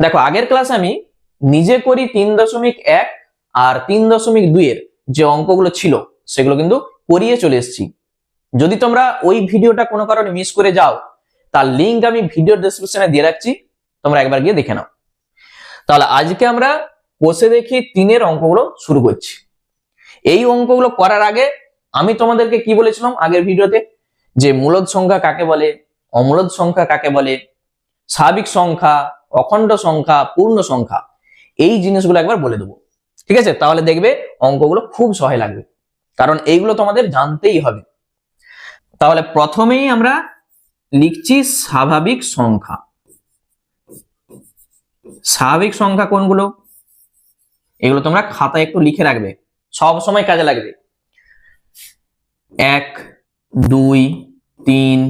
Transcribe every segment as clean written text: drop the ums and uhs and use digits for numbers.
দেখো আগের ক্লাসে আমি নিজে করি 3.1 আর 3.2 এর যে অঙ্কগুলো ছিল সেগুলো কিন্তু করিয়ে চলে এসেছি। যদি তোমরা ওই ভিডিওটা কোনো কারণে মিস করে যাও তার লিংক আমি ভিডিও ডেসক্রিপশনে দিয়ে রাখছি, তোমরা একবার গিয়ে দেখে নাও। তাহলে আজকে আমরা কষে দেখি 3 অঙ্কগুলো শুরু করছি। এই অঙ্কগুলো করার আগে আমি তোমাদেরকে কি বলেছিলাম আগের ভিডিওতে, যে মূলদ সংখ্যা কাকে বলে, অমূলদ সংখ্যা কাকে বলে, স্বাভাবিক সংখ্যা, অখণ্ড সংখ্যা, পূর্ণ সংখ্যা, এই জিনিসগুলো একবার বলে দেবো। ঠিক আছে, তাহলে দেখবে অঙ্কগুলো খুব সহজ লাগবে, কারণ এইগুলো তোমাদের জানতেই হবে। তাহলে প্রথমেই আমরা লিখছি স্বাভাবিক সংখ্যা। স্বাভাবিক সংখ্যা কোনগুলো এগুলো তোমরা খাতায় একটু লিখে রাখবে, সব সময় কাজে লাগবে। 1 2 3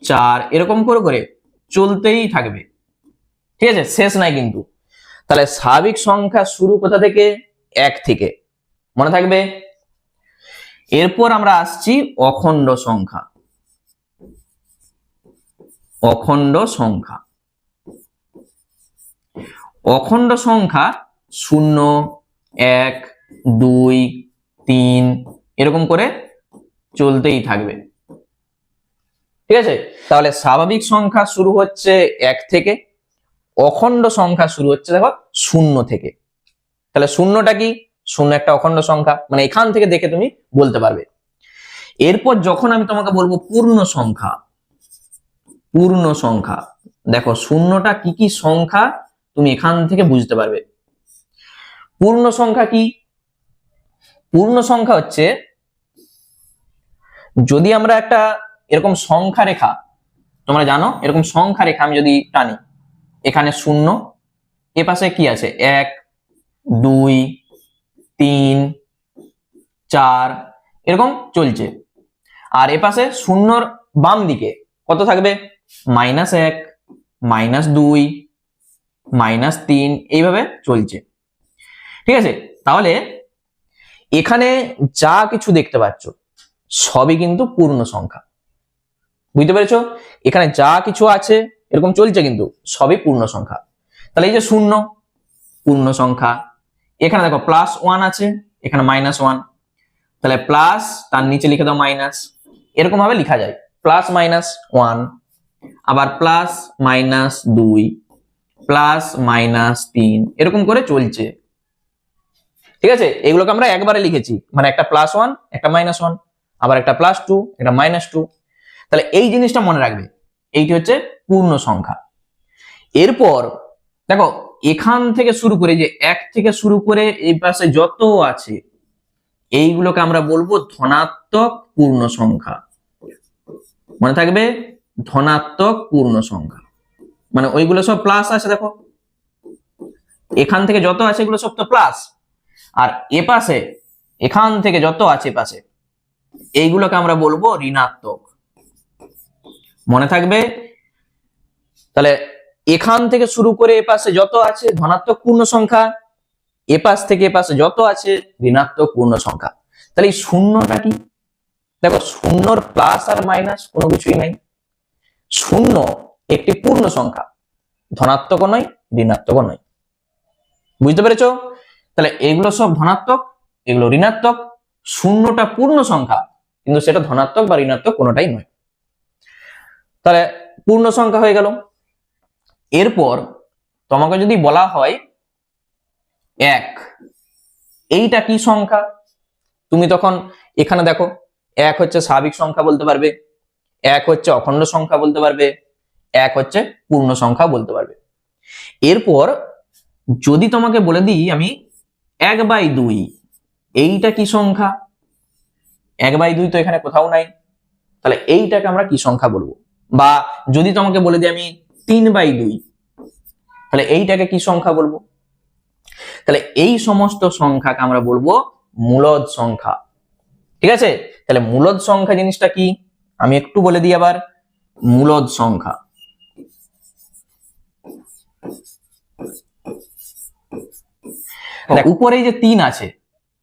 4 এরকম করে করে চলতেই থাকবে, ঠিক আছে, শেষ নাই কিন্তু। তাহলে স্বাভাবিক সংখ্যা শুরু কোথা থেকে? 1 থেকে, মনে থাকবে। এরপর আমরা আসছি অখণ্ড সংখ্যা। অখণ্ড সংখ্যা, অখণ্ড সংখ্যা 0 1 2 3 এরকম করে চলতেই থাকবে, ঠিক আছে। তাহলে স্বাভাবিক সংখ্যা শুরু হচ্ছে 1 থেকে, অখণ্ড সংখ্যা শুরু হচ্ছে দেখো 0 থেকে। তাহলে শূন্যটা কি? 0 একটা অখণ্ড সংখ্যা, মানে এখান থেকে দেখে তুমি বলতে পারবে। এরপর যখন আমি তোমাকে বলবো পূর্ণ সংখ্যা, পূর্ণ সংখ্যা, দেখো শূন্যটা কি কি সংখ্যা তুমি এখান থেকে বুঝতে পারবে। পূর্ণ সংখ্যা কি? পূর্ণ সংখ্যা হচ্ছে যদি আমরা একটা এরকম সংখ্যা রেখা, তোমরা জানো এরকম সংখ্যা রেখা আমি যদি টানি, এখানে 0, এ পাশে কি আছে 1 2 3 4 এরকম চলছে, আর এ পাশে 0র বাম দিকে কত থাকবে? -1 -2 -3 এইভাবে চলছে, ঠিক আছে। তাহলে এখানে যা কিছু দেখতে পাচ্ছ সবই কিন্তু পূর্ণ সংখ্যা, বুঝতে পেরেছো? এখানে যা কিছু আছে এরকম চলছে কিন্তু সবই পূর্ণ সংখ্যা। তাহলে এই যে 0 পূর্ণ সংখ্যা, এখানে দেখো +1 আছে, এখানে -1, তাহলে প্লাস তার নিচে লিখে দাও মাইনাস, এরকম ভাবে লেখা যায় +-1, আবার +-2 +-3 এরকম করে চলছে, ঠিক আছে। এগুলোকে আমরা একবারে লিখেছি, মানে একটা +1 একটা -1, আবার একটা +2 একটা -2। তাহলে এই জিনিসটা মনে রাখবে, এইটি হচ্ছে পূর্ণ সংখ্যা। এরপর দেখো এখান থেকে শুরু করে, যে 1 থেকে শুরু করে এই পাশে যত আছে এইগুলোকে আমরা বলবো ধনাত্মক পূর্ণ সংখ্যা, মনে থাকবে, ধনাত্মক পূর্ণ সংখ্যা, মানে ওইগুলো সব প্লাস আছে। দেখো এখান থেকে যত আছে এগুলো সব তো প্লাস, আর এ পাশে এখান থেকে যত আছে পাশে এইগুলোকে আমরা বলবো ঋণাত্মক, মনে থাকবে। তাহলে এখান থেকে শুরু করে এ পাশে যত আছে ধনাত্মক পূর্ণ সংখ্যা, এ পাশ থেকে এ পাশে যত আছে ঋণাত্মক পূর্ণ সংখ্যা। তাহলে এই শূন্যটা কি? দেখো শূন্যর প্লাস আর মাইনাস কোনো কিছুই নাই, 0 একটি পূর্ণ সংখ্যা, ধনাত্মক নয় ঋণাত্মক নয়, বুঝতে পেরেছো? তাহলে এগুলো সব ধনাত্মক, এগুলো ঋণাত্মক, 0টা পূর্ণ সংখ্যা কিন্তু সেটা ধনাত্মক বা ঋণাত্মক কোনোটাই নয়। তাহলে পূর্ণ সংখ্যা হয়ে গেল। এরপর তোমাকে যদি বলা হয় 1, এইটা কি সংখ্যা? তুমি তখন এখানে দেখো 1 হচ্ছে স্বাভাবিক সংখ্যা বলতে পারবে, 1 হচ্ছে অখণ্ড সংখ্যা বলতে পারবে, 1 হচ্ছে পূর্ণ সংখ্যা বলতে পারবে। এরপর যদি তোমাকে বলে দিই আমি 1/2, এইটা কি সংখ্যা? 1/2 তো এখানে কোথাও নাই, তাহলে এইটাকে আমরা কি সংখ্যা বলবো? বা যদি তোমাকে বলে দিই আমি 3/2, তাহলে এইটাকে কি সংখ্যা বলবো? তাহলে এই সমস্ত সংখ্যাকে আমরা বলবো মূলদ সংখ্যা, ঠিক আছে। তাহলে মূলদ সংখ্যা জিনিসটা কি আমি একটু বলে দিই আবার। মূলদ সংখ্যা, উপরে যে 3 আছে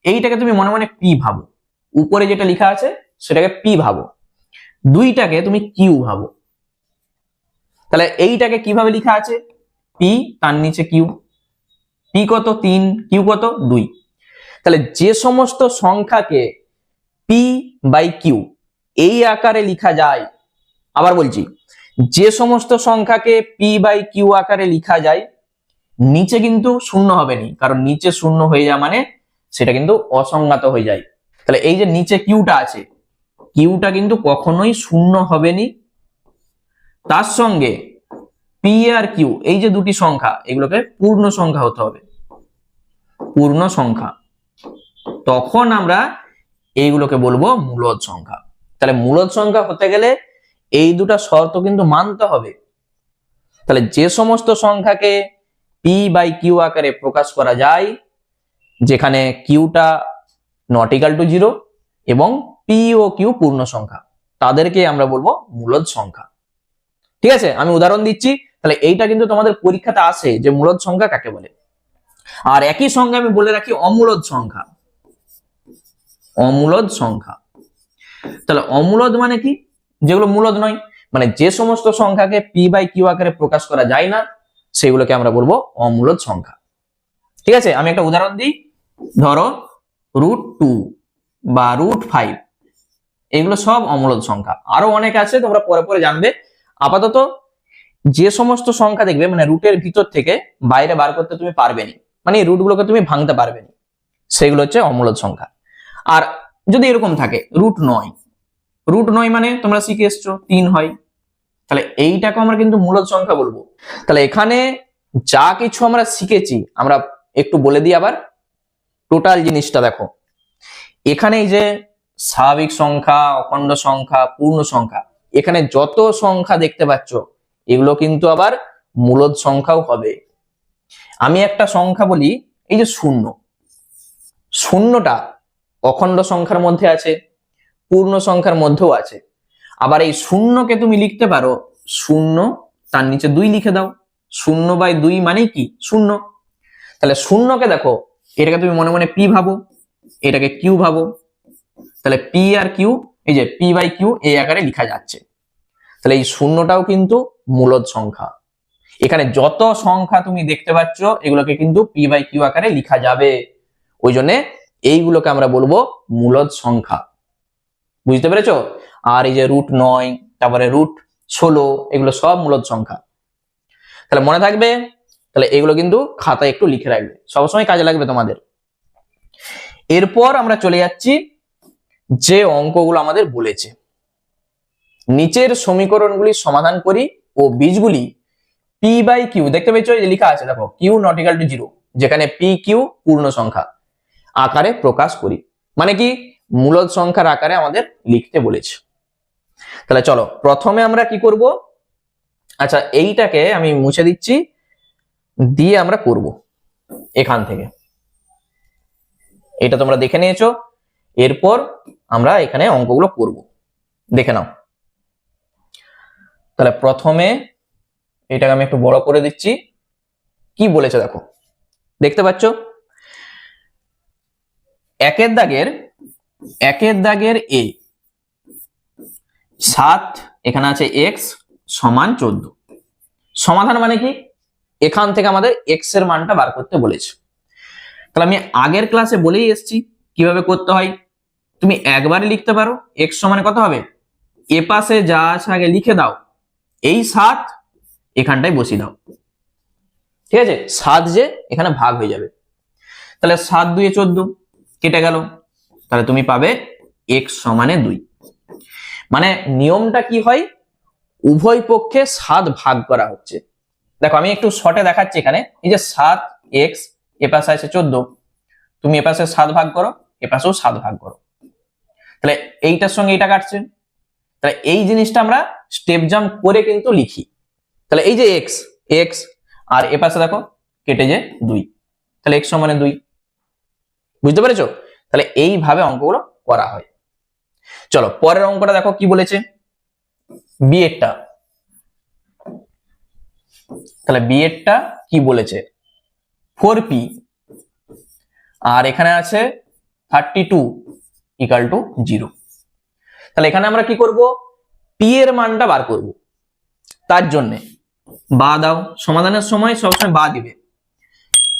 এইটাকে তুমি মনে মনে পি ভাবো, উপরে যেটা লেখা আছে সেটাকে পি ভাবো, 2টাকে তুমি কিউ ভাবো। তাহলে এইটাকে কিভাবে লেখা আছে? পি, তার নিচে কিউ। পি কত 3, কিউ কত 2। তাহলে যে সমস্ত সংখ্যাকে পি বাই কিউ এই আকারে লেখা যায়, আবার বলছি, যে সমস্ত সংখ্যাকে পি বাই কিউ আকারে লেখা যায়, নিচে কিন্তু শূন্য হবে না, কারণ নিচে শূন্য হয়ে যাওয়া মানে সেটা কিন্তু অসংজ্ঞাত হয়ে যায়। তাহলে এই যে নিচে কিউটা আছে, কিউটা কিন্তু কখনোই শূন্য হবে না। তার সঙ্গে পি আর কিউ এই যে দুটি সংখ্যা, এগুলোকে পূর্ণ সংখ্যা হতে হবে, পূর্ণ সংখ্যা। তখন আমরা এইগুলোকে বলবো মূলদ সংখ্যা। তাহলে মূলদ সংখ্যা হতে গেলে এই দুটা শর্ত কিন্তু মানতে হবে। তাহলে যে সমস্ত সংখ্যাকে পি বাই কিউ আকারে প্রকাশ করা যায়, যেখানে কিউটা নট ইকুয়াল টু 0 এবং পি ও কিউ পূর্ণ সংখ্যা, তাদেরকে আমরা বলবো মূলদ সংখ্যা। ঠিক আছে, আমি উদাহরণ দিচ্ছি। তাহলে এইটা কিন্তু তোমাদের পরীক্ষাতে আসে যে মূলদ সংখ্যা কাকে বলে। আর একই সঙ্গে আমি বলে রাখি অমূলদ সংখ্যা। অমূলদ সংখ্যা, তাহলে অমূলদ মানে কি? যেগুলো মূলদ নয়, মানে যে সমস্ত সংখ্যাকে পি বাই কিউ আকারে প্রকাশ করা যায় না, সেগুলোকে আমরা বলবো অমূলদ সংখ্যা। ঠিক আছে, আমি একটা উদাহরণ দিই। ধরো √2 বা √5, এগুলো সব অমূলদ সংখ্যা। আরো অনেক আছে, তোমরা পরে পরে জানবে। আপাতত যে সমস্ত সংখ্যা দেখবে মানে রুটের ভিতর থেকে বাইরে বার করতে তুমি পারবে না, মানে রুট গুলোকে তুমি ভাঙতে পারবে না, সেগুলো হচ্ছে অমূলদ সংখ্যা। আর যদি এরকম থাকে √9 মানে তোমরা শিখে এসছো 3 হয়, তাহলে এইটাকে আমরা কিন্তু মূলদ সংখ্যা বলবো। তাহলে এখানে যা কিছু আমরা শিখেছি, আমরা একটু বলে দিই আবার টোটাল জিনিসটা। দেখো এখানে এই যে স্বাভাবিক সংখ্যা, অখণ্ড সংখ্যা, পূর্ণ সংখ্যা, এখানে যত সংখ্যা দেখতে পাচ্ছ এগুলো কিন্তু আবার মূলদ সংখ্যাও হবে। আমি একটা সংখ্যা বলি, এই যে শূন্যটা অখণ্ড সংখ্যার মধ্যে আছে, পূর্ণ সংখ্যার মধ্যেও আছে। আবার এই শূন্যকে তুমি লিখতে পারো 0, তার নিচে 2 লিখে দাও। 0/2 মানে কি? শূন্য। তাহলে শূন্যকে দেখো, এটাকে তুমি মনে মনে পি ভাবো, এটাকে কিউ ভাবো। তাহলে পি আর কিউ, এই যে পি বাই কিউ এই আকারে লেখা যাচ্ছে। তাহলে এই শূন্যটাও কিন্তু মূলদ সংখ্যা। এখানে যত সংখ্যা তুমি দেখতে পাচ্ছ এগুলোকে কিন্তু পি বাই কিউ আকারে লেখা যাবে। ওই জন্য এইগুলোকে আমরা বলবো মূলদ সংখ্যা। বুঝতে পেরেছো? আর এই যে √9, তারপরে √16, এগুলো সব মূলদ সংখ্যা। তাহলে মনে থাকবে। তাহলে এগুলো কিন্তু খাতায় একটু লিখে রাখবে, সবসময় কাজে লাগবে তোমাদের। এরপর আমরা চলে যাচ্ছি যে অঙ্কগুলো আমাদের বলেছে। নিচের সমীকরণগুলি সমাধান করি ও বীজগুলি পি বাই কিউ, দেখতে পেয়েছো এই যে লেখা আছে, দেখো কিউ নট ইকুয়াল টু 0, যেখানে পি কিউ পূর্ণ সংখ্যা আকারে প্রকাশ করি। মানে কি? মূলদ সংখ্যার আকারে আমাদের লিখতে বলেছে। তাহলে চলো প্রথমে আমরা কি করব, আচ্ছা এইটাকে আমি মুছে দিচ্ছি, দিয়ে আমরা করব এখান থেকে। এটা তোমরা দেখে নিয়েছো, এরপর আমরা এখানে অঙ্কগুলো করব, দেখে নাও। তাহলে প্রথমে এটাকে আমি একটু বড় করে দিচ্ছি। কি বলেছে দেখো, দেখতে পাচ্ছ একের দাগের এ 7, এখানে আছে x সমান 14। সমাধান মানে কি? এখান থেকে আমাদের x এর মানটা বার করতে বলেছে। তাহলে আমি আগের ক্লাসে বলেই এসেছি কিভাবে করতে হয়। তুমি একবারে লিখতে পারো, x সমান কত হবে, এ পাশে যা আছে আগে লিখে দাও, এই 7 এখানটায় বসিয়ে দাও। ঠিক আছে, 7 যে এখানে ভাগ হয়ে যাবে। তাহলে 7 2 14 কেটে গেল। তাহলে তুমি পাবে x সমানে 2। মানে নিয়মটা কি হয়, উভয় পক্ষে 7 ভাগ করা হচ্ছে। দেখো আমি একটু শর্টে দেখাচ্ছি। এখানে এই যে 7x, এ পাশে আছে 14, তুমি এ পাশে 7 ভাগ করো, এ পাশেও 7 ভাগ করো। তাহলে এইটার সঙ্গে এটা কাটছে। তাহলে এই জিনিসটা আমরা স্টেপ জাম্প করে কিন্তু লিখি। তাহলে এই যে x আর এ পাশে দেখো কেটে যে 2, তাহলে x সমানে 2। বুঝতে পেরেছো? তাহলে এইভাবে অঙ্কগুলো করা হয়। চলো পরের অঙ্কটা দেখো কি বলেছে, বি এরটা। তাহলে বি এরটা কি বলেছে, 4p আর এখানে আছে 32 ইকুয়াল টু 0। তাহলে এখানে আমরা কি করব, p এর মানটা বার করব। তার জন্য বা দাও, সমাধানের সময় সবসময় বা দিবে।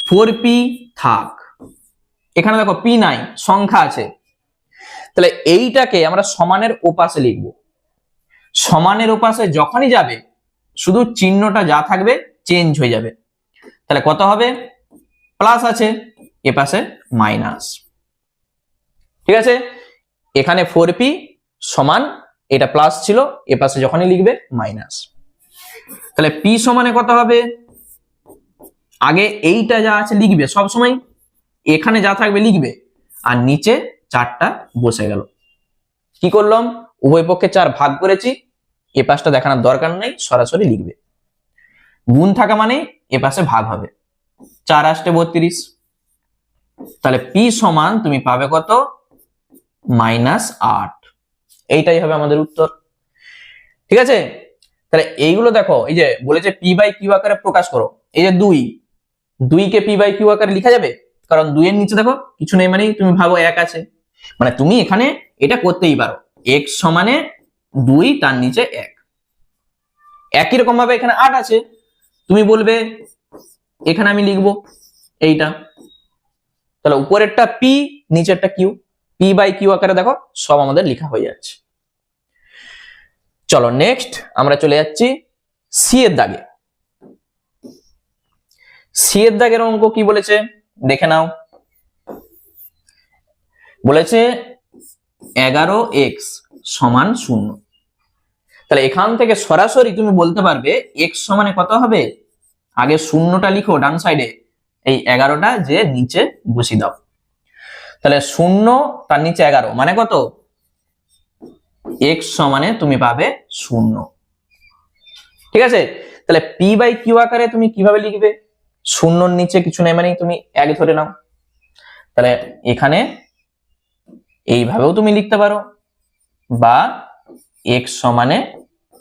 4p থাক, এখানে দেখো পি নাই, সংখ্যা আছে, তাহলে এইটাকে আমরা সমানের ওপাশে লিখবো। সমানের ওপাশে যখনই যাবে শুধু চিহ্নটা যা থাকবে চেঞ্জ হয়ে যাবে। তাহলে কত হবে, প্লাস আছে, এ পাশে মাইনাস। ঠিক আছে, এখানে 4p সমান, এটা প্লাস ছিল, এ পাশে যখনই লিখবে মাইনাস। তাহলে p সমানে কত হবে, আগে এইটা যা আছে লিখবে সব সময়, এখানে যা থাকবে লিখবে, আর নিচে 4টা বসে গেল। কি করলাম, উভয় পক্ষে 4 ভাগ করেছি, এ পাশটা দেখানোর দরকার নেই, সরাসরি লিখবে। গুণ থাকা মানে এ পাশে ভাগ হবে, 4 আসতে 32। তাহলে p সমান তুমি পাবে কত, -8। এইটাই হবে আমাদের উত্তর। ঠিক আছে, তাহলে এইগুলো দেখো, এই যে বলেছে p বাই q আকারে প্রকাশ করো, এই যে 2 কে p বাই q আকারে লেখা যাবে, কারণ 2 এর নিচে দেখো কিছু নেই, মানে তুমি ভাবো 1 আছে, মানে তুমি এখানে এটা করতেই পারো, x সমানে 2 তার নিচে 1। একই রকম ভাবে এখানে 8 আছে, তুমি বলবে এখানে আমি লিখবো এইটা, তাহলে উপরেরটা p, নিচেরটা q, p বাই q আকারে দেখো সব আমাদের লেখা হয়ে যাচ্ছে। চলো নেক্সট আমরা চলে যাচ্ছি সি এর দাগে। সি এর দাগের অঙ্ক কি বলেছে দেখে নাও। বলেছে 11x সমান 0। তাহলে এখান থেকে সরাসরি তুমি বলতে পারবে x সমানে কত হবে, আগে শূন্যটা লিখো ডান সাইডে, এই 11টা যে নিচে বসিয়ে দাও। তাহলে 0 তার নিচে 11 মানে কত, x সমানে তুমি পাবে 0। ঠিক আছে, তাহলে p বাই q আকারে তুমি কিভাবে লিখবে, শূন্যর নিচে কিছু নেই মানে তুমি 1 ধরে নাও, তাহলে এখানে এইভাবেও তুমি লিখতে পারো, বা x সমানে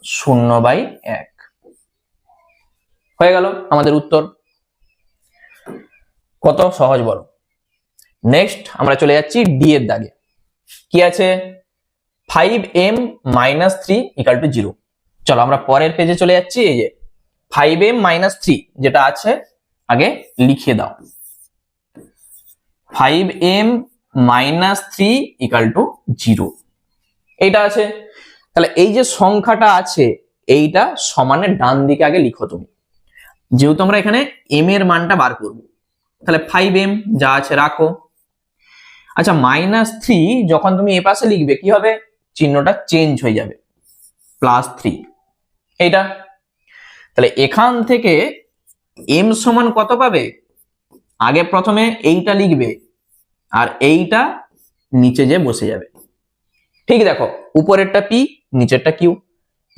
0/1 হয়ে গেল আমাদের উত্তর। কত সহজ বলো। নেক্সট আমরা চলে যাচ্ছি ডি এর দাগে। কি আছে, 5m - 3 = 0। চলো আমরা পরের পেজে চলে যাচ্ছি। এই যে 5m - 3 যেটা আছে আগে লিখে দাও, 5m - 3 = 0 এইটা আছে। তাহলে এই যে সংখ্যাটা আছে এইটা সমানের ডান দিকে আগে লিখো তুমি, যেহেতু আমরা এখানে m এর মানটা বার করব, তাহলে 5m যা আছে রাখো। আচ্ছা -3 যখন তুমি এ পাশে লিখবে কি হবে, চিহ্নটা চেঞ্জ হয়ে যাবে, +3 এইটা। তাহলে এখান থেকে m সমান কত পাবে, আগে প্রথমে এইটা লিখবে আর এইটা নিচে যে বসে যাবে। ঠিক দেখো, উপরেরটা p, নিচেরটা q,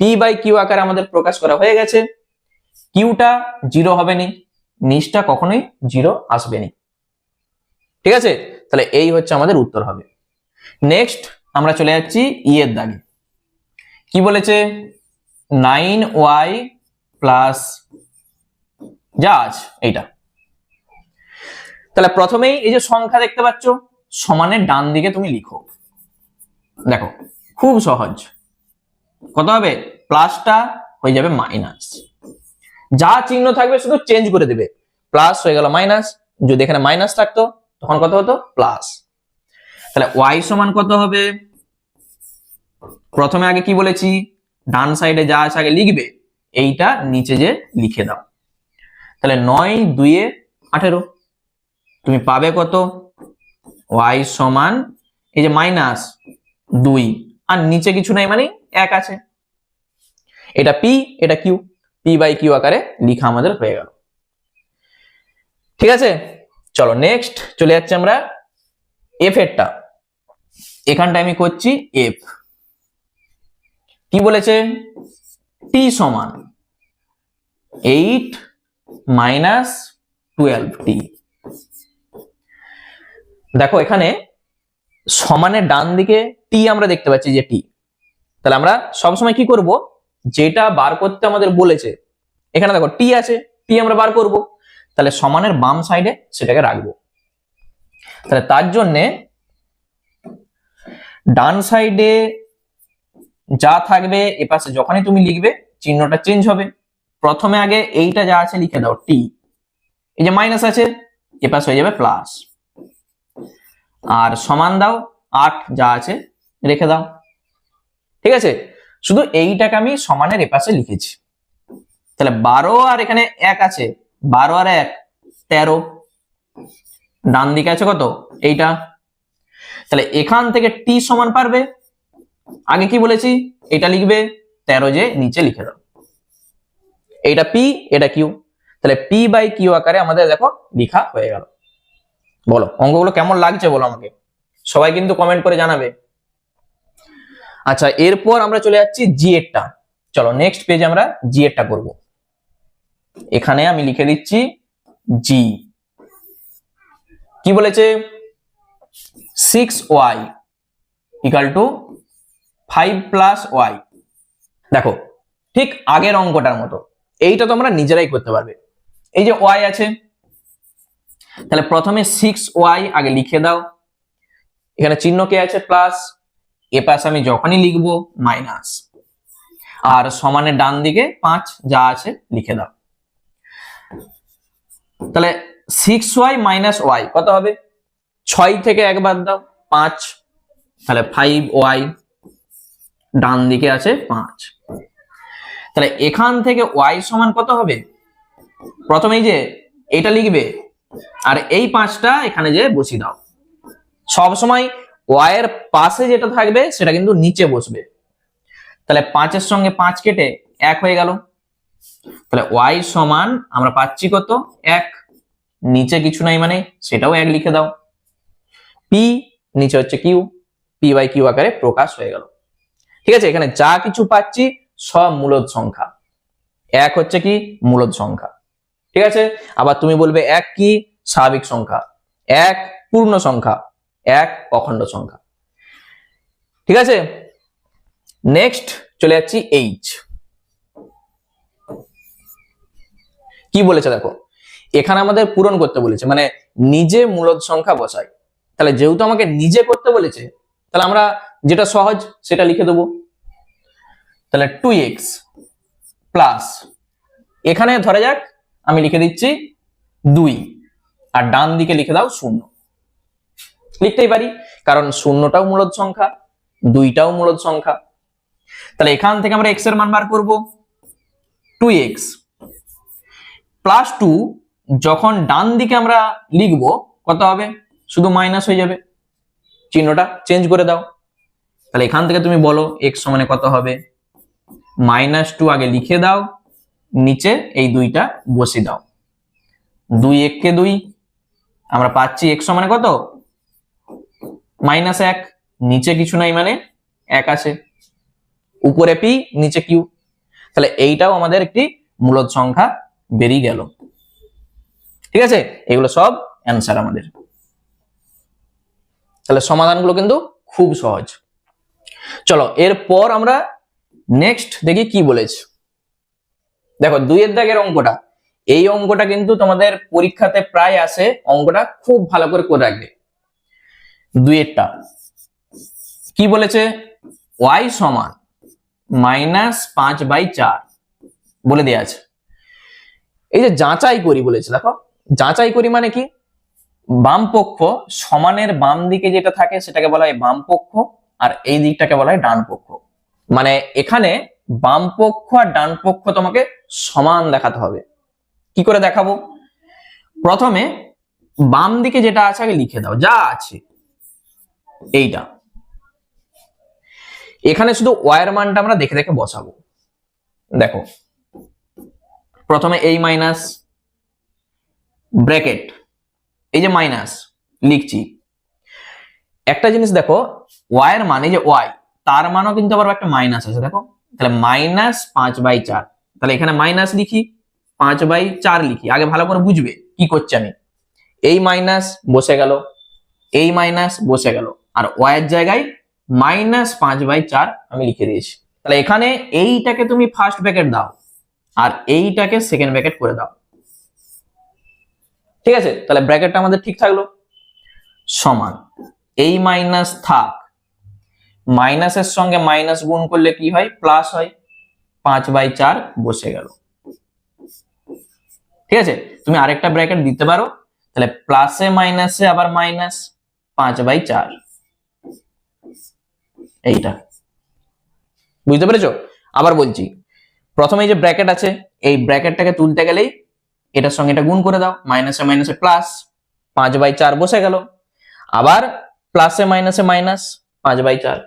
p বাই q আকারে আমাদের প্রকাশ করা হয়ে গেছে। কিউটা 0 হবে না, নিচটা কখনোই 0 আসবে না। ঠিক আছে, তাহলে এই হচ্ছে আমাদের উত্তর হবে। নেক্সট আমরা চলে যাচ্ছি ই এর দাগে। কি বলেছে, 9y প্লাস যা আছে এইটা। তাহলে প্রথমেই এই যে সংখ্যা দেখতে পাচ্ছ সমানের ডান দিকে তুমি লিখো, দেখো খুব সহজ। কত হবে, প্লাসটা হয়ে যাবে মাইনাস, যা চিহ্ন থাকবে শুধু চেঞ্জ করে দেবে, প্লাস হয়ে গেল মাইনাস, যদি এখানে মাইনাস থাকতো তখন কত হতো, প্লাস। তাহলে y সমান কত হবে, প্রথমে আগে কি বলেছি, ডান সাইডে যা আছে আগে লিখবে, এইটা নিচে যে লিখে দাও। তাহলে 9 2 এ 18, তুমি পাবে কত, y সমান এই যে -2 আর নিচে কিছু নাই মানে 1 আছে, এটা p এটা q, p বাই q আকারে লেখা আমাদের হয়ে গেল। ঠিক আছে, চলো নেক্সট চলে যাচ্ছি আমরা f এরটা। এখানটা আমি করছি f। কি বলেছে, t সমান 8 - 12t। দেখো এখানে সমানের ডান দিকে t আমরা দেখতে পাচ্ছি যে t, তাহলে আমরা সবসময় কি করব, যেটা বার করতে আমাদের বলেছে, এখানে দেখো t আছে, t আমরা বার করব, তাহলে সমানের বাম সাইডে সেটাকে রাখবো। তাহলে তার জন্যে ডান সাইডে যা থাকবে এপাশে যখনই তুমি লিখবে চিহ্নটা চেঞ্জ হবে, প্রথমে আগে এইটা যা আছে লিখে দাও টি, এই যে মাইনাস আছে এ পাশ হয়ে যাবে প্লাস, আর সমান দাও 8 যা আছে রেখে দাও। ঠিক আছে, শুধু এইটাকে আমি সমানের এপাশে লিখেছি। তাহলে 12 আর এখানে 1 আছে, 12 আর 1 13, ডান দিকে আছে কত এইটা। তাহলে এখান থেকে টি সমান পারবে, আগে কি বলেছি এটা লিখবে 13 যে নিচে লিখে দাও, এইটা পি এটা কিউ, তাহলে পি বাই কিউ আকারে আমাদের দেখো লেখা হয়ে গেল। বলো অঙ্কগুলো কেমন লাগছে বলো আমাকে, সবাই কিন্তু কমেন্ট করে জানাবে। আচ্ছা, এরপর আমরা চলে যাচ্ছি জি এরটা। চলো নেক্সট পেজে আমরা জি এরটা করব। এখানে আমি লিখে দিচ্ছি জি। কি বলেছে 6y equal to 5 plus Y. দেখো ঠিক আগের অঙ্কটার মতো এইটা তোমরা নিজেরাই করতে পারবে। এই যে ওয়াই আছে, তাহলে প্রথমে 6y আগে লিখে দাও, এখানে চিহ্ন কি আছে প্লাস, এ পাশে আমি যখনই লিখবো মাইনাস, আর সমানের ডান দিকে 5 যা আছে লিখে দাও। তাহলে 6y মাইনাস ওয়াই কত হবে, 6 থেকে একবার দাও 5, তাহলে 5y ডান দিকে আছে 5। তাহলে এখান থেকে y সমান কত হবে, প্রথমেই যে এটা লিখবে আর এই 5টা এখানে যে বসিয়ে দাও। সব সময় y এর পাশে যেটা থাকবে সেটা কিন্তু নিচে বসবে। তাহলে 5 এর সঙ্গে 5 কেটে 1 হয়ে গেল। তাহলে y সমান আমরা পাচ্ছি কত 1, নিচে কিছু নাই মানে সেটাও 1 লিখে দাও। p নিচে হচ্ছে q, p বাই q আকারে প্রকাশ হয়ে গেল। ঠিক আছে, এখানে যা কিছু পাচ্ছি সব মূলদ সংখ্যা, 1 হচ্ছে কি মূলদ সংখ্যা। ঠিক আছে, আবার তুমি বলবে 1 কি স্বাভাবিক সংখ্যা, 1 পূর্ণ সংখ্যা, 1 অখণ্ড সংখ্যা। ঠিক আছে, নেক্সট চলে যাচ্ছি এইচ। কি বলেছে দেখো, এখানে আমাদের পূরণ করতে বলেছে, মানে নিজে মূলদ সংখ্যা বসাই। তাহলে যেহেতু আমাকে নিজে করতে বলেছে, তাহলে আমরা যেটা সহজ সেটা লিখে দেবো। তাহলে 2x প্লাস, এখানে ধরে যাক আমি লিখে দিচ্ছি 2, আর ডান দিকে লিখে দাও 0। লিখতেই পারি কারণ 0টাও মূলদ সংখ্যা, 2টাও মূলদ সংখ্যা। তাহলে এখান থেকে আমরা x এর মান বার করব, 2x প্লাস 2, যখন ডান দিকে আমরা লিখব কত হবে, শুধু মাইনাস হয়ে যাবে, চিহ্নটা চেঞ্জ করে দাও। তাহলে এখান থেকে তুমি বলো x সমানে কত হবে, -2 আগে লিখে দাও, নিচে এই 2টা বসিয়ে দাও। 2 1 কে 2, আমরা পাচ্ছি x সমানে কত -1, নিচে কিছু নাই মানে 1 আছে, উপরে p নিচে q। তাহলে এইটাও আমাদের একটি মূলদ সংখ্যা বেরিয়ে গেল। ঠিক আছে, এগুলো সব অ্যান্সার আমাদের। তাহলে সমাধানগুলো কিন্তু খুব সহজ। চলো এরপর আমরা নেক্সট দেখি কি বলেছে। দেখো 2 এর দাগের অঙ্কটা, এই অঙ্কটা কিন্তু তোমাদের পরীক্ষাতে প্রায় আসে, অঙ্কটা খুব ভালো করে রাখবে। 2 এরটা কি বলেছে, y সমান -5/4 বলে দেয়া আছে। এই যে যাচাই করি বলেছে, দেখো যাচাই করি মানে কি, বাম পক্ষ সমানের বাম দিকে যেটা থাকে সেটাকে বলা হয় বাম পক্ষ, আর এই দিকটাকে বলা হয় ডান পক্ষ। মানে এখানে বাম পক্ষ আর ডান পক্ষ তোমাকে সমান দেখাতে হবে। কি করে দেখাবো, প্রথমে বাম দিকে যেটা আছে আগে লিখে দাও, যা আছে এইটা। এখানে শুধু y এর মানটা আমরা দেখে দেখে বসাবো। দেখো প্রথমে এই মাইনাস ব্র্যাকেট, এই যে মাইনাস লিখছি। একটা জিনিস দেখো, y এর মানে যে y, তার মানও কিন্তু আবার একটা মাইনাস আছে। দেখো তাহলে -5/4, তাহলে এখানে মাইনাস লিখি, 5/4 লিখি। আগে ভালো করে বুঝবে কি করছি আমি, এই মাইনাস বসে গেল, এই মাইনাস বসে গেল, আর y এর জায়গায় -5/4 আমি লিখে দিয়েছি। তাহলে এখানে এইটাকে তুমি ফার্স্ট ব্র্যাকেট দাও আর এইটাকে সেকেন্ড ব্র্যাকেট করে দাও। ঠিক আছে, তাহলে ব্র্যাকেটটা আমাদের ঠিক থাকলো, সমান এই মাইনাস থাক, মাইনাসের সঙ্গে মাইনাস গুণ করলে কি হয় প্লাস হয়, 5/4 বসে গেল। ঠিক আছে, তুমি আরেকটা ব্র্যাকেট দিতে পারো, তাহলে প্লাসে মাইনাসে আবার মাইনাস 5/4, এইটা বুঝতে পেরেছো? আবার বলছি, প্রথমে যে ব্র্যাকেট আছে এই ব্র্যাকেটটাকে তুলতে গেলেই এটার সঙ্গে এটা গুণ করে দাও, মাইনাসে মাইনাসে প্লাস 5/4 বসে গেল, আবার প্লাসে মাইনাসে মাইনাস 5/4।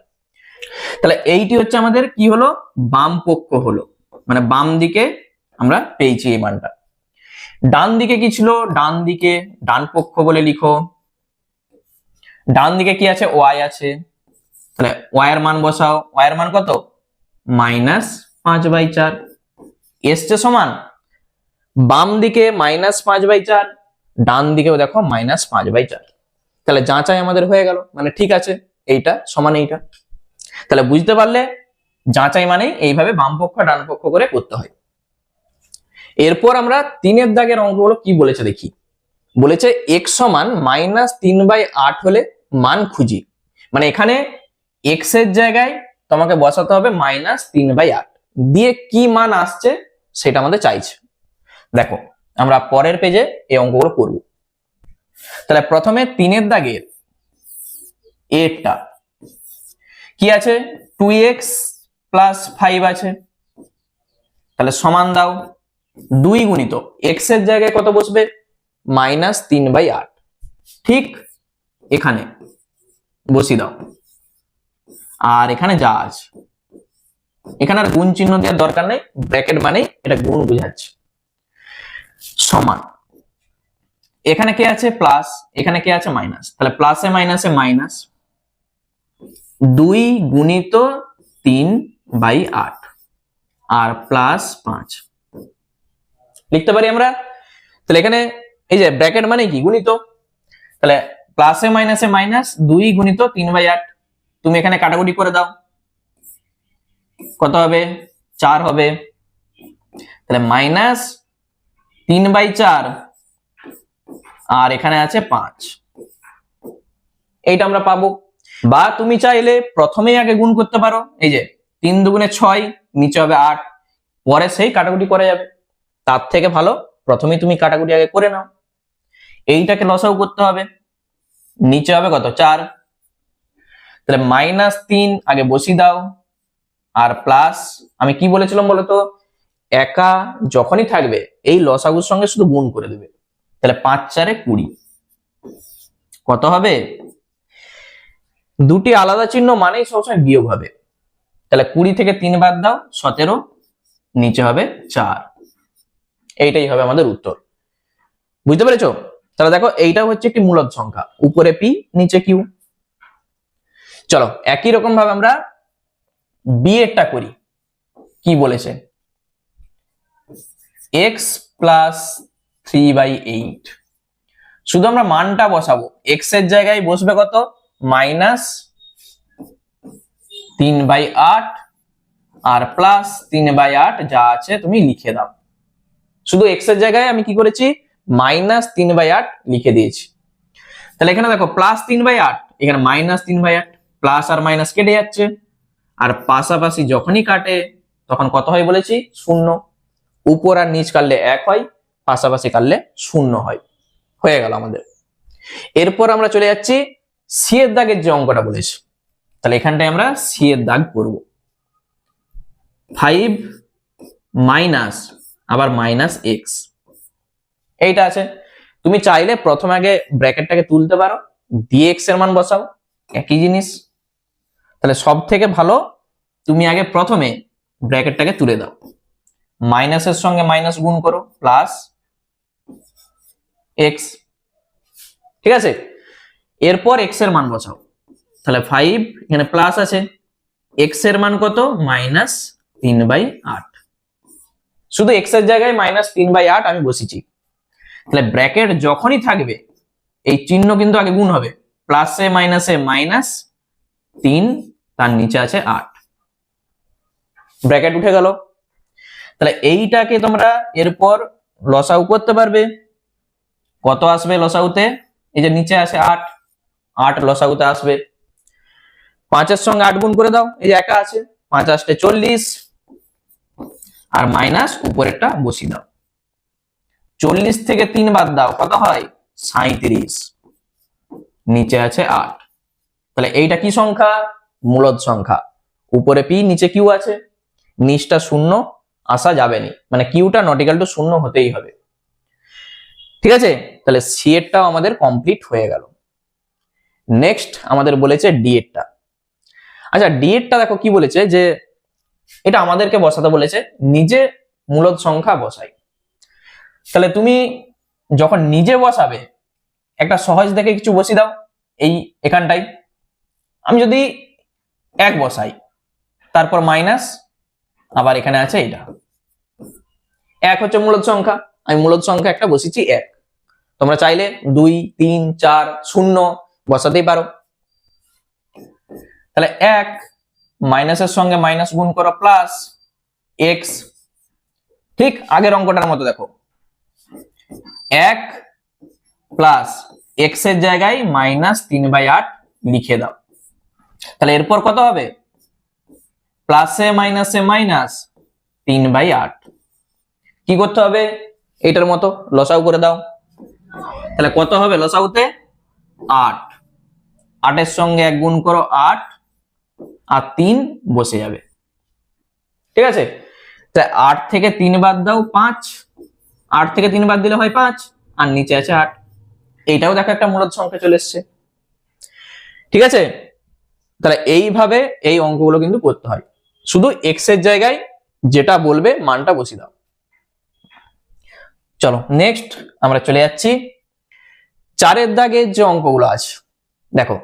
তাহলে এইটি হচ্ছে আমাদের কি হলো, বাম পক্ষ হলো, মানে বাম দিকে আমরা পেয়েছি এই মানটা। ডান দিকে কি ছিল, ডান দিকে ডান পক্ষ বলে লিখো, ডান দিকে কি আছে, ওয়াই আছে, তাহলে ওয়াই এর মান বসাও, ওয়াই এর মান কত, -5/4, এসছে সমান বাম দিকে -5/4, ডান দিকেও দেখো -5/4, তাহলে যাচাই আমাদের হয়ে গেল, মানে ঠিক আছে এইটা সমান এইটা। তাহলে বুঝতে পারলে যাচাই মানে এইভাবে বাম পক্ষ ডান পক্ষ করে করতে হয়। এরপর আমরা 3-এর দাগের অঙ্কগুলো কি বলেছে দেখি। বলেছে x সমান -3/8 হলে মান খুঁজি, মানে এখানে x এর জায়গায় তোমাকে বসাতে হবে -3/8, দিয়ে কি মান আসছে সেটা আমাদের চাইছে। দেখো আমরা পরের পেজে এই অঙ্কগুলো করব। তাহলে প্রথমে 3-এর দাগের এরটা কি আছে, 2x + 5 আছে, তাহলে সমান দাও 2 গুণিত x এর জায়গায় কত বসবে, -3/8, ঠিক এখানে বসিয়ে দাও, আর এখানে যা আছে, এখানে আর গুণ চিহ্ন দেওয়ার দরকার নেই, ব্র্যাকেট মানে এটা গুণ বোঝাচ্ছে, সমান এখানে কি আছে প্লাস, এখানে কি আছে মাইনাস, তাহলে প্লাসে মাইনাসে মাইনাস 2 গুণিত 3/8 আর +5 লিখতে পারি আমরা। তাহলে এখানে এই যে ব্র্যাকেট মানে কি গুণিত, তাহলে প্লাসে মাইনাসে মাইনাস 2 গুণিত 3/8, তুমি এখানে কাটাকুটি করে দাও, কত হবে 4 হবে, তাহলে -3/4 আর এখানে আছে 5, এইটা আমরা পাবো। বা তুমি চাইলে প্রথমেই আগে গুণ করতে পারো, এই যে 3 দুগুণে 6, নিচে হবে 8, পরে সেই কাটাকুটি করা যাবে, তার থেকে ভালো প্রথমেই তুমি কাটাকুটি আগে করে নাও। এইটাকে লসাগু করতে হবে, নিচে হবে কত 4, তাহলে -3 আগে বসিয়ে দাও, আর প্লাস আমি কি বলেছিলাম বলতো, একা যখনই থাকবে এই লসাগুর সঙ্গে শুধু গুণ করে দেবে, তাহলে 5×4 = 20, কত হবে, দুটি আলাদা চিহ্ন মানেই সবসময় বিয়োগ হবে, তাহলে 20 থেকে 3 বাদ দাও 17, নিচে হবে 4, এইটাই হবে আমাদের উত্তর। বুঝতে পেরেছো? তাহলে দেখো এইটা হচ্ছে একটি মূলদ সংখ্যা, উপরে পি নিচে কিউ। চলো একই রকম ভাবে আমরা বি এরটা করি, কি বলেছে, x + 3/8, শুধু আমরা মানটা বসাবো, x এর জায়গায় বসবে কত, -3/8 আর +3/8 যা আছে তুমি লিখে দাও, শুধু x এর জায়গায় আমি কি করেছি, -3/8 লিখে দিয়েছি। তাহলে এখানে দেখো +3/8, এখানে -3/8, প্লাস আর মাইনাস কেটে যাচ্ছে, আর পাশাপাশি যখনই কাটে তখন কত হয় বলেছি, 0, উপর আর নিচ কাটলে 1 হয়, পাশাপাশি কাটলে 0 হয়, হয়ে গেল আমাদের। এরপর আমরা চলে যাচ্ছি সি এর দাগের যে অঙ্কটা বলেছি, তাহলে এখানটায় আমরা সি এর দাগ করব, 5 মাইনাস আবার -x, এইটা আছে, তুমি চাইলে প্রথমে আগে ব্র্যাকেটটাকে তুলতে পারো, দিয়ে x এর মান বসাও, একই জিনিস। তাহলে সব থেকে ভালো তুমি আগে প্রথমে ব্র্যাকেটটাকে তুলে দাও, মাইনাসের সঙ্গে মাইনাস গুণ করো, প্লাস x, ঠিক আছে, এরপর x এর মান বসাও, তাহলে 5, এখানে প্লাস আছে, x এর মান কত, -3/8, শুধু x এর জায়গায় -3/8 আমি বসিয়েছি। তাহলে ব্র্যাকেট যখনই থাকবে এই চিহ্ন কিন্তু আগে গুণ হবে, প্লাসে মাইনাসে -3, তার নিচে আছে 8, ব্র্যাকেট উঠে গেল। তাহলে এইটাকে তোমরা এরপর লসাগু করতে পারবে, কত আসবে লসাগুতে, এই যে নিচে আছে 8, 8 লসাগুতে আসবে, 5 এর সঙ্গে 8 গুণ করে দাও, এই যে একা আছে, 5 × 8 = 40, আর মাইনাস উপরেরটা বসিয়ে দাও, 40 থেকে 3 বাদ দাও, কত হয়? 37। নিচে আছে 8। তাহলে এইটা কি সংখ্যা? মূলদ সংখ্যা। উপরে পি, নিচে কিউ আছে, নিচটা শূন্য আসা যাবে না, মানে কিউটা নট ইকুয়াল টু শূন্য হতেই হবে। ঠিক আছে, তাহলে সি এরটাও আমাদের কমপ্লিট হয়ে গেল। নেক্সট আমাদের বলেছে ডি এরটা। আচ্ছা, ডি এরটা দেখো কি বলেছে, যে এটা আমাদেরকে বসাতে বলেছে, নিজে মূলদ সংখ্যা বসাই। তাহলে তুমি যখন নিজে বসাবে, একটা সহজ দেখে কিছু বসিয়ে দাও। এই এখানটাই আমি যদি 1 বসাই, তারপর মাইনাস, আবার এখানে আছে এটা 1 হচ্ছে মূলদ সংখ্যা, আমি মূলদ সংখ্যা একটা বসিয়েছি 1। তোমরা চাইলে 2, 3, 4, 0 বসাতেই পারো। তাহলে 1 মাইনাসের সঙ্গে মাইনাস গুণ করো প্লাস x, ঠিক আগের অঙ্কটার মতো দেখো, 1 প্লাস x এর জায়গায় -3/8 লিখে দাও। তাহলে এরপর কত হবে? প্লাসে মাইনাসে মাইনাস 3/8। কি করতে হবে? এটার মতো লসাগু করে দাও। তাহলে কত হবে লসাগুতে? 8। 8 এর সঙ্গে 1 গুণ করো 8, আর 3 বসে যাবে। ঠিক আছে, তাই 8 থেকে 3 বাদ দাও 5, 8 থেকে 3 বাদ দিলে হয় 5, আর নিচে আছে 8। এইটাও দেখো একটা মূলদ সংখ্যা চলে এসছে। ঠিক আছে, তাহলে এইভাবে এই অঙ্কগুলো কিন্তু করতে হয়, শুধু এক্স এর জায়গায় যেটা বলবে মানটা বসিয়ে দাও। চলো নেক্সট আমরা চলে যাচ্ছি 4 দাগের যে অঙ্কগুলো আছে। দেখো,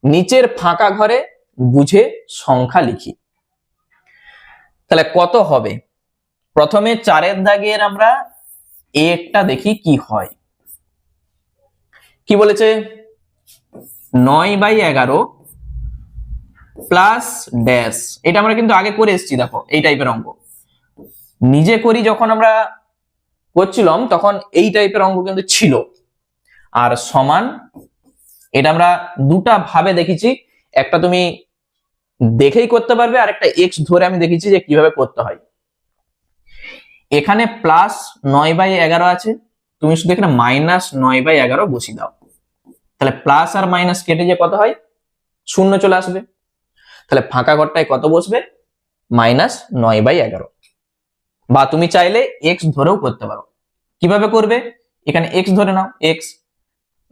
নিচের ফাঁকা ঘরে বুঝে সংখ্যা লিখি। তাহলে কত হবে? প্রথমে 4 দাগের আমরা একটা দেখি কি হয়। কি বলেছে? 9/11 প্লাস ড্যাশ। এটা আমরা কিন্তু আগে করে এসেছি, দেখো এই টাইপের অঙ্ক নিজে করি যখন আমরা করছিলাম, তখন এই টাইপের অঙ্ক কিন্তু ছিল। আর সমান, এটা আমরা দুটা ভাবে দেখেছি, একটা তুমি দেখেই করতে পারবে, আর একটা এক্স ধরে আমি দেখেছি যে কিভাবে করতে হয়। এখানে প্লাস 9/11 আছে, তুমি শুধু এখানে -9/11 বসিয়ে দাও। তাহলে প্লাস আর মাইনাস কেটে যে কত হয়? 0 চলে আসবে। তাহলে ফাঁকা ঘরটায় কত বসবে? -9/11। বা তুমি চাইলে এক্স ধরেও করতে পারো। কিভাবে করবে? এখানে এক্স ধরে নাও, এক্স।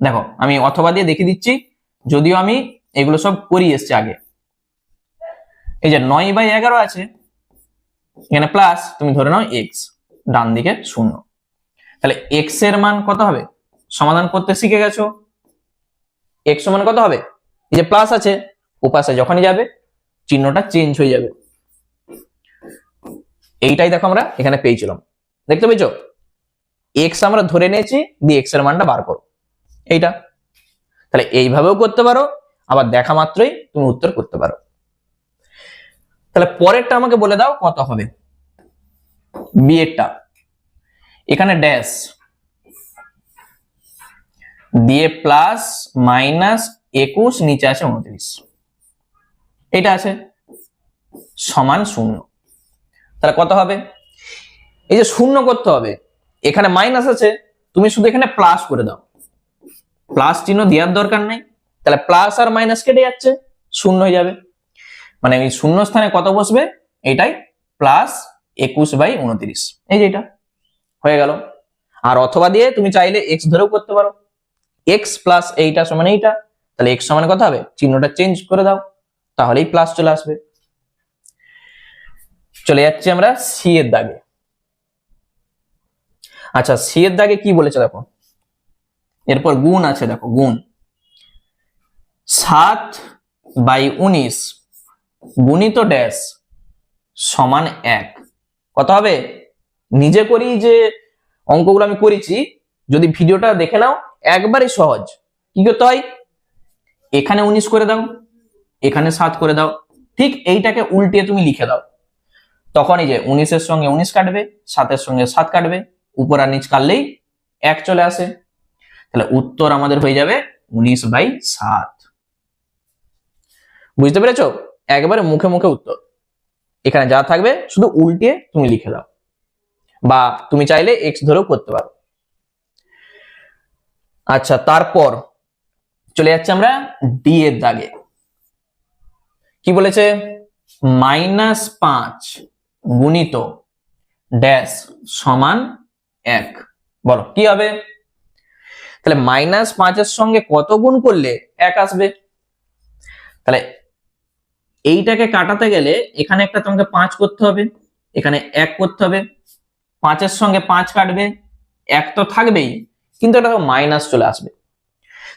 দেখো আমি অথবা দিয়ে দেখিয়ে দিচ্ছি, যদিও আমি এগুলো সব করিয়ে এসছি আগে। এই যে 9/11 আছে, এখানে প্লাস, তুমি ধরে নাও এক্স, ডান দিকে 0। তাহলে এক্স এর মান কত হবে? সমাধান করতে শিখে গেছো। এক্স সমান কত হবে? এই যে প্লাস আছে, ওপাশে যখনই যাবে চিহ্নটা চেঞ্জ হয়ে যাবে। এইটাই দেখো আমরা এখানে পেয়েছিলাম, দেখতে পেয়েছো? এক্স আমরা ধরে নিয়েছি, দিয়ে এক্স এর মানটা বার করো, এইটা। তাহলে এইভাবেও করতে পারো, আবার দেখা মাত্রই তুমি উত্তর করতে পারো। তাহলে পরেরটা আমাকে বলে দাও কত হবে। বি এরটা, এখানে ড্যাশ দিয়ে প্লাস -21, নিচে আছে 29, এটা আছে সমান 0। তাহলে কত হবে? এই যে 0 করতে হবে, এখানে মাইনাস আছে, তুমি শুধু এখানে প্লাস করে দাও, প্লাস চিহ্ন দেওয়ার দরকার নেই। তাহলে প্লাস আর মাইনাস কেটে যাচ্ছে, 0 হয়ে যাবে। মানে এই 0 স্থানে কত বসবে? এটাই +21/29, এই যে এটা হয়ে গেল। আর অথবা দিয়ে তুমি চাইলে এক্স ধরেও করতে পারো, এক্স প্লাস এইটা সমান এইটা। তাহলে এক্স সমান কত হবে? চিহ্নটা চেঞ্জ করে দাও, তাহলেই প্লাস চলে আসবে। চলে যাচ্ছি আমরা সি এর দাগে। আচ্ছা, সি এর দাগে কি বলেছে দেখো, এরপর গুণ আছে, দেখো গুণ 7/19 গুণিত ড্যাশ সমান 1। কত হবে? নিজে করি যে অঙ্কগুলো আমি করেছি, যদি ভিডিওটা দেখে নাও একবারই সহজ। কি করতে হয়? এখানে 19 করে দাও, এখানে 7 করে দাও, ঠিক এইটাকে উল্টিয়ে তুমি লিখে দাও। তখন এই যে 19 এর সঙ্গে 19 কাটবে, 7 এর সঙ্গে 7 কাটবে, উপর আর নিচ কাটলেই 1 চলে আসে। তাহলে উত্তর আমাদের হয়ে যাবে 19/7। বুঝতে পেরেছো? একবারে মুখে মুখে উত্তর, এখানে যা থাকবে শুধু উল্টিয়ে তুমি লিখে দাও। বা তুমি চাইলে এক্স ধরেও করতে পারো। আচ্ছা, তারপর চলে যাচ্ছে আমরা ডি এর দাগে। কি বলেছে? -5 গুণিত ড্যাশ সমান 1। বলো কি হবে? তাহলে -5 সঙ্গে কত গুণ করলে 1 আসবে? তাহলে এইটাকে কাটাতে গেলে এখানে একটা তোমাকে 5 করতে হবে, এখানে 1 করতে হবে। 5 সঙ্গে 5 কাটবে, 1 তো থাকবেই, কিন্তু এটা মাইনাস চলে আসবে।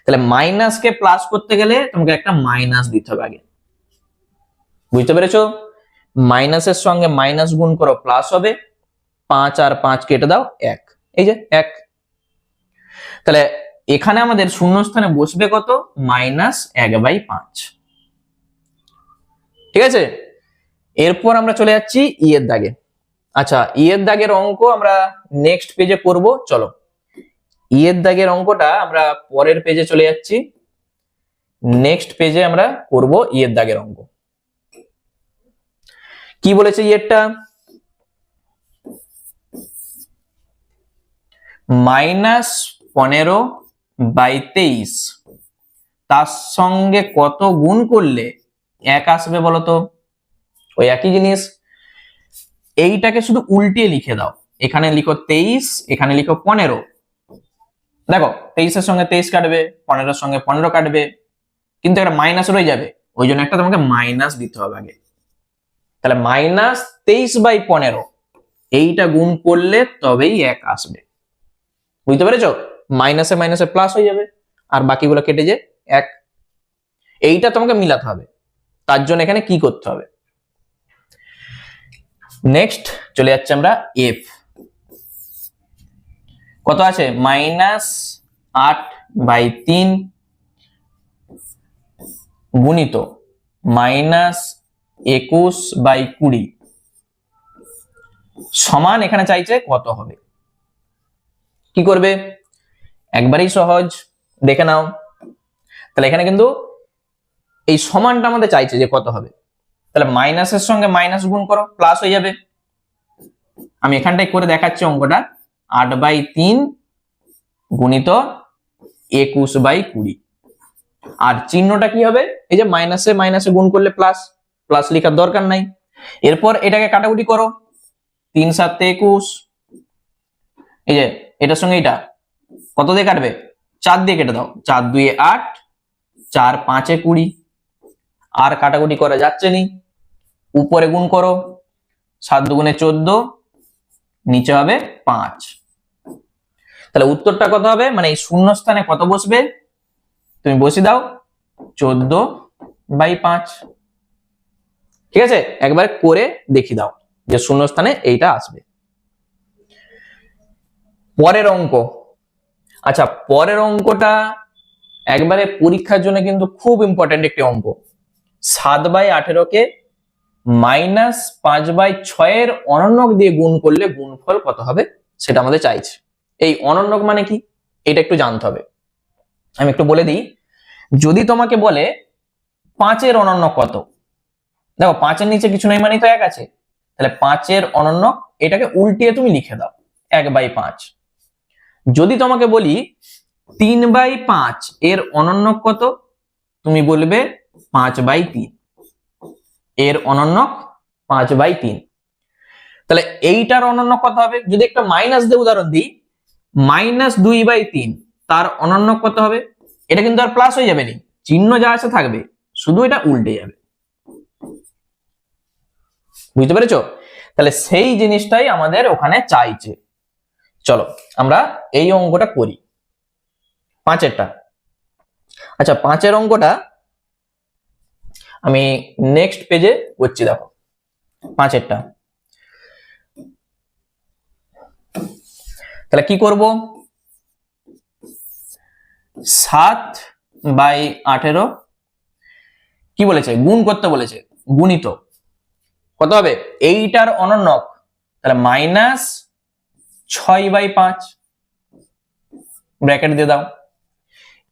তাহলে মাইনাসকে প্লাস করতে গেলে তোমাকে একটা মাইনাস দিতে হবে আগে। বুঝতে পেরেছো? মাইনাসের সঙ্গে মাইনাস গুণ করো, প্লাস হবে। 5 আর 5 কেটে দাও, 1। এই যে 1। তাহলে এখানে আমাদের শূন্যস্থানে বসবে কত? -1/5। ঠিক আছে, এরপর আমরা চলে যাচ্ছি ই এর দাগে। আচ্ছা, ই এর দাগের অঙ্ক আমরা নেক্সট পেজে করব। চলো, ই এর দাগের অঙ্কটা আমরা পরের পেজে চলে যাচ্ছি। নেক্সট পেজে আমরা করব ই এর দাগের অঙ্ক। কি বলেছে ই এরটা? -15/23 তার সঙ্গে কত গুণ করলে 1 আসবে বলতো? ওই একই জিনিস, এইটাকে শুধু উল্টিয়ে লিখে দাও। এখানে লিখো 23, এখানে লিখো 15। দেখো 23 এর সঙ্গে 23 কাটবে, 15 এর সঙ্গে 15 কাটবে, কিন্তু একটা মাইনাস রয়ে যাবে, ওই জন্য একটা তোমাকে মাইনাস দিতে হবে আগে। তাহলে -23/15 এইটা গুণ করলে তবেই 1 আসবে। বুঝতে পেরেছো? মাইনাসে মাইনাসে প্লাস হয়ে যাবে, আর বাকিগুলো কেটে যে 1। এইটা তোমাকে মিলাতে হবে, তার জন্য এখানে কি করতে হবে? নেক্সট চলে যাচ্ছে আমরা এফ। কত আছে? -8/3 গুণিত -21/20 সমান, এখানে চাইছে কত হবে? কি করবে? একবারেই সহজ, দেখে নাও। তাহলে এখানে কিন্তু এই সমানটা আমাদের চাইছে যে কত হবে। তাহলে মাইনাসের সঙ্গে মাইনাস গুণ করো, প্লাস হয়ে যাবে। আমি এখানটাই করে দেখাচ্ছি অঙ্কটা। 8/3 গুণিত 21/20। আর চিহ্নটা কি হবে? এই যে মাইনাসে মাইনাসে গুণ করলে প্লাস, প্লাস লেখার দরকার নাই। এরপর এটাকে কাটাকুটি করো, 3 × 7 = 21। এই যে এটার সঙ্গে এটা কত দিয়ে কাটবে? 4 দিয়ে কেটে দাও। 4 × 2 = 8, 4 × 5 = 20। আর কাটাকুটি করা যাচ্ছে নি, উপরে গুণ করো, 7 × 2 = 14, নিচে হবে 5। তাহলে উত্তরটা কত হবে? মানে এই শূন্যস্থানে কত বসবে তুমি বসিয়ে দাও, 14/5। ঠিক আছে, একবার করে দেখিয়ে দাও যে শূন্যস্থানে এইটা আসবে। পরের অঙ্ক। আচ্ছা, পরের অঙ্কটা একবারে পরীক্ষার জন্য কিন্তু খুব ইম্পর্টেন্ট একটি অঙ্ক। 7/18 কে -5/6 এর অনন্যক দিয়ে গুণ করলে গুণফল কত হবে সেটা আমাদের চাইছে। এই অনন্যক মানে কি এটা একটু জানতে হবে। আমি একটু বলে দিই, যদি তোমাকে বলে 5 এর অনন্যক কত, দেখো 5 এর নিচে কিছু নেই, মানে তো 1 আছে। তাহলে 5 এর অনন্যক এটাকে উল্টিয়ে তুমি লিখে দাও 1/5। যদি তোমাকে বলি 3/5 এর অনন্যক কত, তুমি বলবে 5/3। এর অনন্যক 5/3। তাহলে এইটার অনন্যক কত হবে? যদি একটা মাইনাস দিয়ে উদাহরণ দিই, -2/3 তার অনন্যক কত হবে? এটা কিন্তু আর প্লাস হয়ে যাবে না, চিহ্ন যা আছে থাকবে, শুধু এটা উল্টে যাবে। বুঝতে পেরেছো? তাহলে সেই জিনিসটাই আমাদের ওখানে চাইছে। চলো আমরা এই অঙ্কটা করি, 5-এরটা। আচ্ছা, 5-এর অঙ্কটা আমি নেক্সট পেজে করছি। দেখো 5-এরটা, তাহলে কি করব? 7/18 কি বলেছে? গুণ করতে বলেছে, গুণিত কত হবে? এইটার অনন্যক, তাহলে -6/5 ব্র্যাকেট দিয়ে দাও।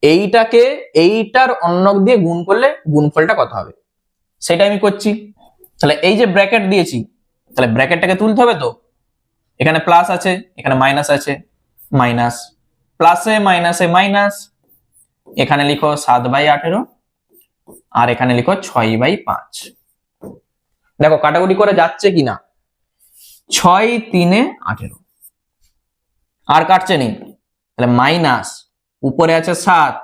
এইটাকে এইটার অনন্যক দিয়ে গুণ করলে গুণফলটা কত হবে সেটা আমি করছি। তাহলে এই যে ব্র্যাকেট দিয়েছি, তাহলে ব্র্যাকেটটাকে তুলতে হবে তো, এখানে প্লাস আছে, এখানে মাইনাস আছে, মাইনাস, প্লাসে মাইনাসে মাইনাস, এখানে লিখো 7/18 আর এখানে লিখো 6/5। দেখো কাটাকুটি করে যাচ্ছে কিনা, 6 3 18 আর কাটছে নি, তাহলে মাইনাস, উপরে আছে 7,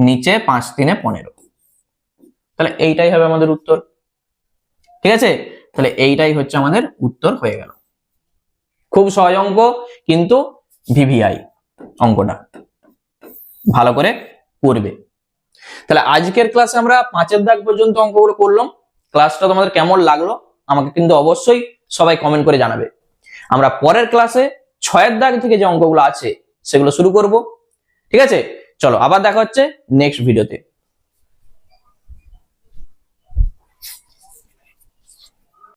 নিচে 5 3 15, তাহলে এইটাই হবে আমাদের উত্তর। ঠিক আছে, তাহলে এইটাই হচ্ছে আমাদের উত্তর হয়ে গেল। খুব সহজ অঙ্ক, কিন্তু ভিভিআই অঙ্কটা ভালো করে করবে। তাহলে আজকের ক্লাসে আমরা 5 দাগ পর্যন্ত অঙ্কগুলো করলাম। ক্লাসটা তোমাদের কেমন লাগলো আমাকে কিন্তু অবশ্যই সবাই কমেন্ট করে জানাবে। আমরা পরের ক্লাসে 6 দাগ থেকে যে অঙ্কগুলো আছে সেগুলো শুরু করব। ঠিক আছে, চলো আবার দেখা হচ্ছে নেক্সট ভিডিওতে।